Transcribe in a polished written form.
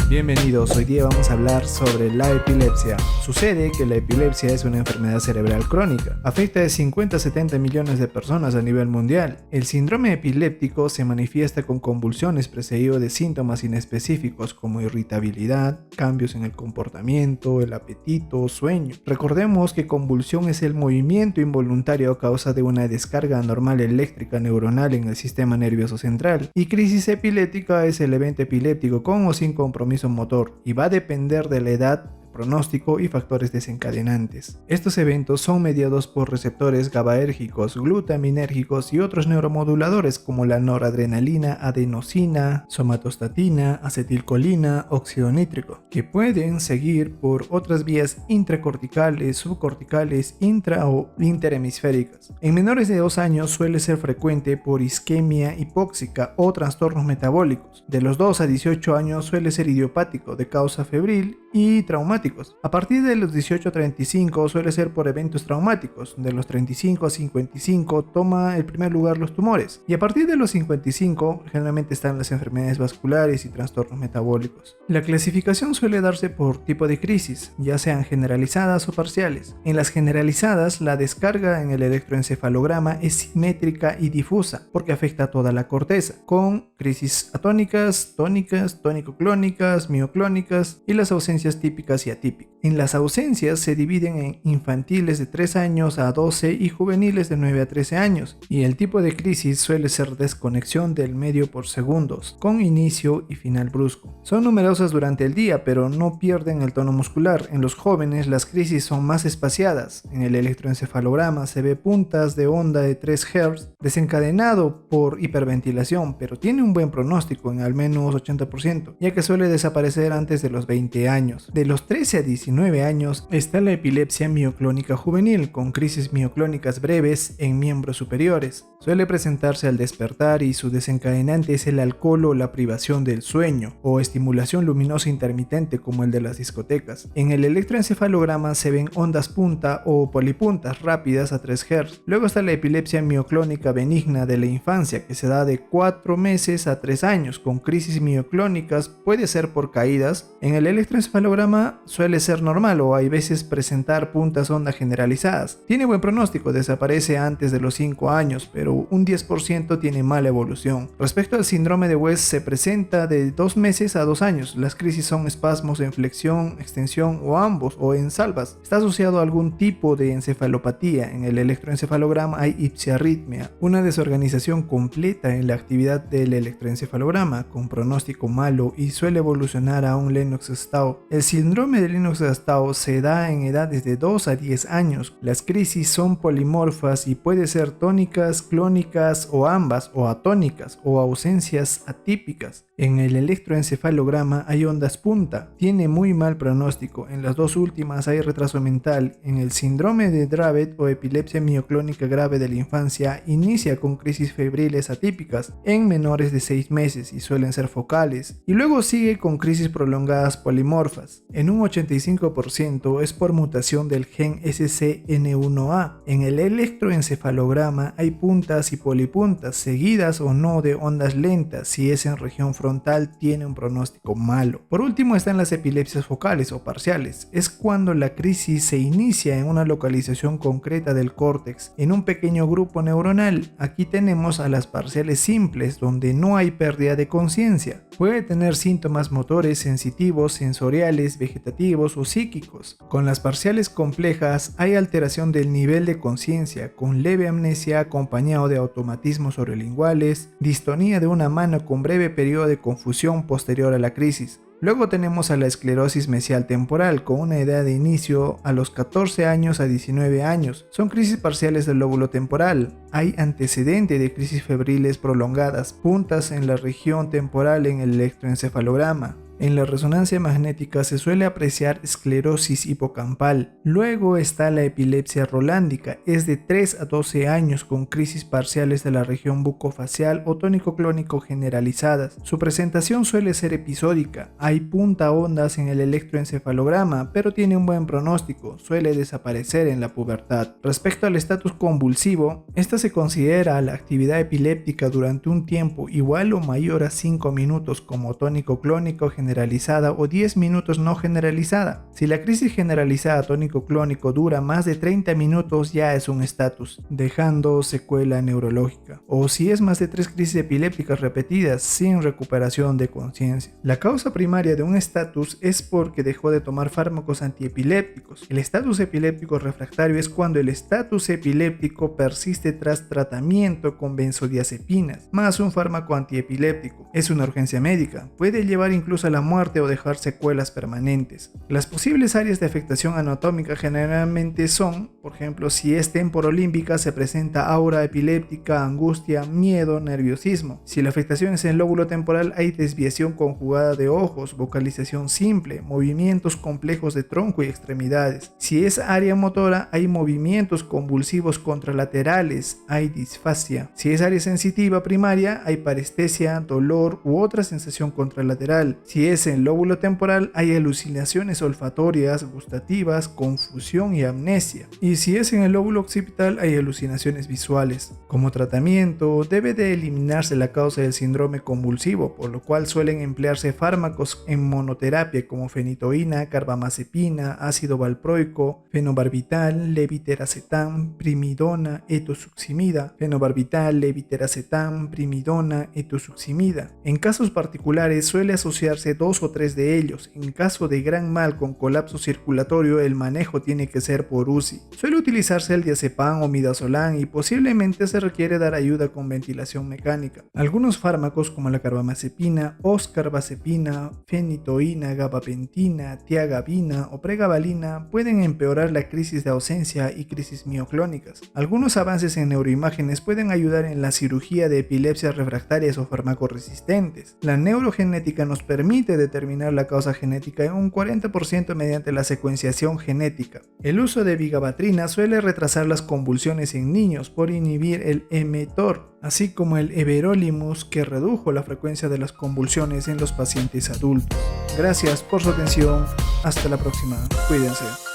Bienvenidos, hoy día vamos a hablar sobre la epilepsia. Sucede que la epilepsia es una enfermedad cerebral crónica. Afecta de 50 a 70 millones de personas a nivel mundial. El síndrome epiléptico se manifiesta con convulsiones precedido de síntomas inespecíficos como irritabilidad, cambios en el comportamiento, el apetito, sueño. Recordemos que convulsión es el movimiento involuntario a causa de una descarga anormal eléctrica neuronal en el sistema nervioso central, y crisis epiléptica es el evento epiléptico con o sin compromiso motor y va a depender de la edad, pronóstico y factores desencadenantes. Estos eventos son mediados por receptores GABAérgicos, glutaminérgicos y otros neuromoduladores como la noradrenalina, adenosina, somatostatina, acetilcolina, óxido nítrico, que pueden seguir por otras vías intracorticales, subcorticales, intra o interhemisféricas. En menores de 2 años suele ser frecuente por isquemia hipóxica o trastornos metabólicos. De los 2 a 18 años suele ser idiopático, de causa febril y traumáticos. A partir de los 18 a 35 suele ser por eventos traumáticos. De los 35 a 55 toma el primer lugar los tumores, y a partir de los 55 generalmente están las enfermedades vasculares y trastornos metabólicos. La clasificación suele darse por tipo de crisis, ya sean generalizadas o parciales. En las generalizadas, la descarga en el electroencefalograma es simétrica y difusa porque afecta a toda la corteza, con crisis atónicas, tónicas, tónico-clónicas, mioclónicas y las ausencias típicas y atípicas. En las ausencias se dividen en infantiles de 3 años a 12 y juveniles de 9 a 13 años, y el tipo de crisis suele ser desconexión del medio por segundos, con inicio y final brusco. Son numerosas durante el día, pero no pierden el tono muscular. En los jóvenes las crisis son más espaciadas. En el electroencefalograma se ve puntas de onda de 3 Hz desencadenado por hiperventilación, pero tiene un buen pronóstico en al menos 80%, ya que suele desaparecer antes de los 20 años. De los 13 a 19 años está la epilepsia mioclónica juvenil, con crisis mioclónicas breves en miembros superiores. Suele presentarse al despertar y su desencadenante es el alcohol o la privación del sueño, o estimulación luminosa intermitente como el de las discotecas. En el electroencefalograma se ven ondas punta o polipuntas rápidas a 3 Hz. Luego está la epilepsia mioclónica benigna de la infancia, que se da de 4 meses a 3 años, con crisis mioclónicas, puede ser por caídas. En el electroencefalograma suele ser normal o hay veces presentar puntas onda generalizadas. Tiene buen pronóstico, desaparece antes de los 5 años, pero un 10% tiene mala evolución. Respecto al síndrome de West, se presenta de 2 meses a 2 años. Las crisis son espasmos en flexión, extensión o ambos, o en salvas. Está asociado a algún tipo de encefalopatía. En el electroencefalograma hay ipsiarritmia, una desorganización completa en la actividad del electroencefalograma, con pronóstico malo, y suele evolucionar a un Lennox-Gastaut. El síndrome de Lennox-Gastaut se da en edades de 2 a 10 años. Las crisis son polimorfas y puede ser tónicas, clónicas o ambas, o atónicas o ausencias atípicas. En el electroencefalograma hay ondas punta, tiene muy mal pronóstico. En las dos últimas hay retraso mental. En el síndrome de Dravet o epilepsia mioclónica grave de la infancia inicia con crisis febriles atípicas en menores de 6 meses y suelen ser focales, y luego sigue con crisis prolongadas polimorfas. En un 85% es por mutación del gen SCN1A. En el electroencefalograma hay puntas y polipuntas, seguidas o no de ondas lentas. Si es en región frontal, tiene un pronóstico malo. Por último están las epilepsias focales o parciales. Es cuando la crisis se inicia en una localización concreta del córtex, en un pequeño grupo neuronal. Aquí tenemos a las parciales simples, donde no hay pérdida de conciencia. Puede tener síntomas motores, sensitivos, sensoriales, vegetativos o psíquicos. Con las parciales complejas hay alteración del nivel de conciencia, con leve amnesia acompañado de automatismos sobrelinguales, distonía de una mano con breve periodo de confusión posterior a la crisis. Luego tenemos a la esclerosis mesial temporal, con una edad de inicio a los 14 años a 19 años. Son crisis parciales del lóbulo temporal. Hay antecedente de crisis febriles prolongadas, puntas en la región temporal en el electroencefalograma. En la resonancia magnética se suele apreciar esclerosis hipocampal. Luego está la epilepsia rolándica, es de 3 a 12 años con crisis parciales de la región bucofacial o tónico-clónico generalizadas. Su presentación suele ser episódica, hay punta ondas en el electroencefalograma, pero tiene un buen pronóstico, suele desaparecer en la pubertad. Respecto al estatus convulsivo, esta se considera la actividad epiléptica durante un tiempo igual o mayor a 5 minutos como tónico-clónico generalizado generalizada o 10 minutos no generalizada. Si la crisis generalizada tónico-clónico dura más de 30 minutos ya es un estatus, dejando secuela neurológica. O si es más de 3 crisis epilépticas repetidas sin recuperación de conciencia. La causa primaria de un estatus es porque dejó de tomar fármacos antiepilépticos. El estatus epiléptico refractario es cuando el estatus epiléptico persiste tras tratamiento con benzodiazepinas, más un fármaco antiepiléptico. Es una urgencia médica, puede llevar incluso a la muerte o dejar secuelas permanentes. Las posibles áreas de afectación anatómica generalmente son, por ejemplo, si es temporolímbica se presenta aura epiléptica, angustia, miedo, nerviosismo. Si la afectación es en el lóbulo temporal hay desviación conjugada de ojos, vocalización simple, movimientos complejos de tronco y extremidades. Si es área motora hay movimientos convulsivos contralaterales, hay disfasia. Si es área sensitiva primaria hay parestesia, dolor u otra sensación contralateral. Si es en el lóbulo temporal hay alucinaciones olfatorias, gustativas, confusión y amnesia. Y si es en el lóbulo occipital hay alucinaciones visuales. Como tratamiento debe de eliminarse la causa del síndrome convulsivo, por lo cual suelen emplearse fármacos en monoterapia como fenitoína, carbamazepina, ácido valproico, fenobarbital, levitiracetam, primidona, etosuximida, fenobarbital, levitiracetam, primidona, etosuximida. En casos particulares suele asociarse 2 o 3 de ellos. En caso de gran mal con colapso circulatorio el manejo tiene que ser por UCI. Suele utilizarse el diazepam o midazolam y posiblemente se requiere dar ayuda con ventilación mecánica. Algunos fármacos como la carbamazepina, oscarbazepina, fenitoína, gabapentina, tiagabina o pregabalina pueden empeorar la crisis de ausencia y crisis mioclónicas. Algunos avances en neuroimágenes pueden ayudar en la cirugía de epilepsias refractarias o farmacoresistentes. La neurogenética nos permite determinar la causa genética en un 40% mediante la secuenciación genética. El uso de vigabatrina suele retrasar las convulsiones en niños por inhibir el mTOR, así como el everolimus que redujo la frecuencia de las convulsiones en los pacientes adultos. Gracias por su atención, hasta la próxima, cuídense.